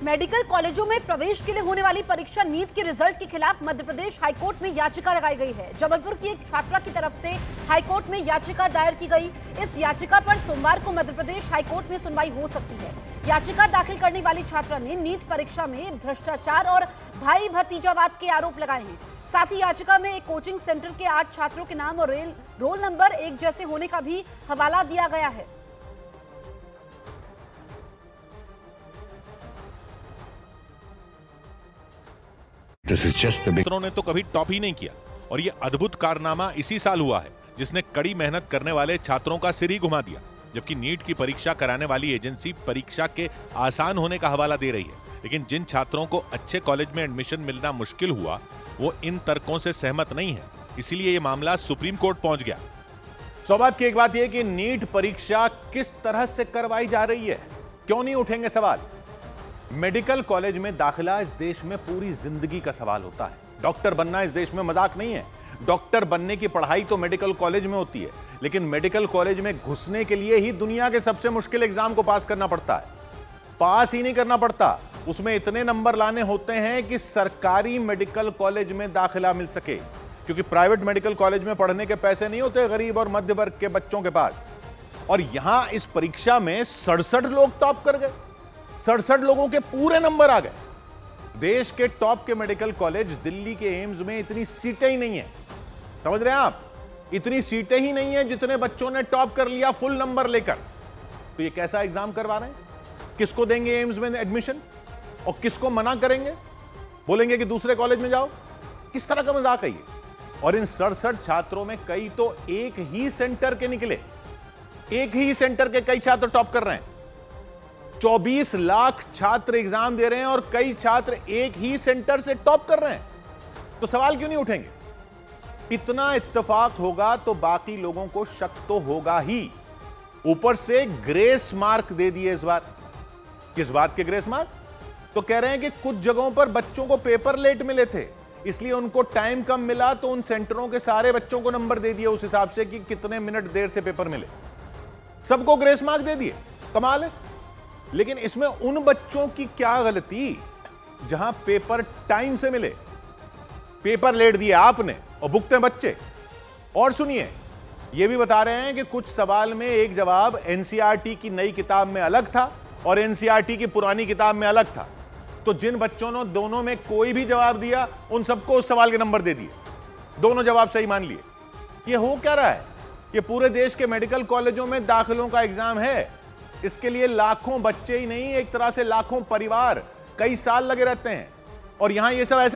Medical कॉलेजों में प्रवेश के लिए होने वाली परीक्षा नीट के रिजल्ट के खिलाफ मध्य प्रदेश हाईकोर्ट में याचिका लगाई गई है। जबलपुर की एक छात्रा की तरफ से हाईकोर्ट में याचिका दायर की गई। इस याचिका पर सोमवार को मध्य प्रदेश हाईकोर्ट में सुनवाई हो सकती है। याचिका दाखिल करने वाली छात्रा ने नीट परीक्षा में भ्रष्टाचार और भाई भतीजावाद के आरोप लगाए हैं। साथ ही याचिका में एक कोचिंग सेंटर के 8 छात्रों के नाम और रोल नंबर एक जैसे होने का भी हवाला दिया गया है। छात्रों ने तो कभी टॉप ही नहीं किया और ये अद्भुत कारनामा इसी साल हुआ है जिसने कड़ी मेहनत करने वाले छात्रों का सिर ही घुमा दिया। जबकि नीट की परीक्षा कराने वाली एजेंसी परीक्षा के आसान होने का हवाला दे रही है, लेकिन जिन छात्रों को अच्छे कॉलेज में एडमिशन मिलना मुश्किल हुआ वो इन तर्कों से सहमत नहीं है। इसीलिए ये मामला सुप्रीम कोर्ट पहुंच गया। सौभाग्य की एक बात यह कि नीट परीक्षा किस तरह से करवाई जा रही है, क्यों नहीं उठेंगे सवाल। मेडिकल कॉलेज में दाखिला इस देश में पूरी जिंदगी का सवाल होता है। डॉक्टर बनना इस देश में मजाक नहीं है। डॉक्टर बनने की पढ़ाई तो मेडिकल कॉलेज में होती है, लेकिन मेडिकल कॉलेज में घुसने के लिए ही दुनिया के सबसे मुश्किल एग्जाम को पास करना पड़ता है। पास ही नहीं करना पड़ता, उसमें इतने नंबर लाने होते हैं कि सरकारी मेडिकल कॉलेज में दाखिला मिल सके, क्योंकि प्राइवेट मेडिकल कॉलेज में पढ़ने के पैसे नहीं होते गरीब और मध्य वर्ग के बच्चों के पास। और यहां इस परीक्षा में 67 लोग टॉप कर गए। 67 लोगों के पूरे नंबर आ गए। देश के टॉप के मेडिकल कॉलेज दिल्ली के एम्स में इतनी सीटें ही नहीं है, समझ रहे हैं आप, इतनी सीटें ही नहीं है जितने बच्चों ने टॉप कर लिया फुल नंबर लेकर। तो ये कैसा एग्जाम करवा रहे हैं? किसको देंगे एम्स में एडमिशन और किसको मना करेंगे? बोलेंगे कि दूसरे कॉलेज में जाओ। किस तरह का मजाक है ये? और इन 67 छात्रों में कई तो एक ही सेंटर के निकले, एक ही सेंटर के कई छात्र टॉप कर रहे हैं। 24 लाख छात्र एग्जाम दे रहे हैं और कई छात्र एक ही सेंटर से टॉप कर रहे हैं। तो सवाल क्यों नहीं उठेंगे? इतना इत्तेफाक होगा तो बाकी लोगों को शक तो होगा ही। ऊपर से ग्रेस मार्क दे दिए इस बार। किस बात के ग्रेस मार्क? तो कह रहे हैं कि कुछ जगहों पर बच्चों को पेपर लेट मिले थे, इसलिए उनको टाइम कम मिला, तो उन सेंटरों के सारे बच्चों को नंबर दे दिए उस हिसाब से कि कितने मिनट देर से पेपर मिले। सबको ग्रेस मार्क दे दिए। कमाल है। लेकिन इसमें उन बच्चों की क्या गलती जहां पेपर टाइम से मिले? पेपर लेट दिए आपने और भुगते बच्चे। और सुनिए, यह भी बता रहे हैं कि कुछ सवाल में एक जवाब एनसीईआरटी की नई किताब में अलग था और एनसीईआरटी की पुरानी किताब में अलग था। तो जिन बच्चों ने दोनों में कोई भी जवाब दिया उन सबको उस सवाल के नंबर दे दिए, दोनों जवाब सही मान लिए। यह हो क्या रहा है? यह पूरे देश के मेडिकल कॉलेजों में दाखिलों का एग्जाम है। इसके लिए लाखों बच्चे ही नहीं, एक तरह से लाखों परिवार कई साल लगे रहते हैं। और यहां ये सब ऐसे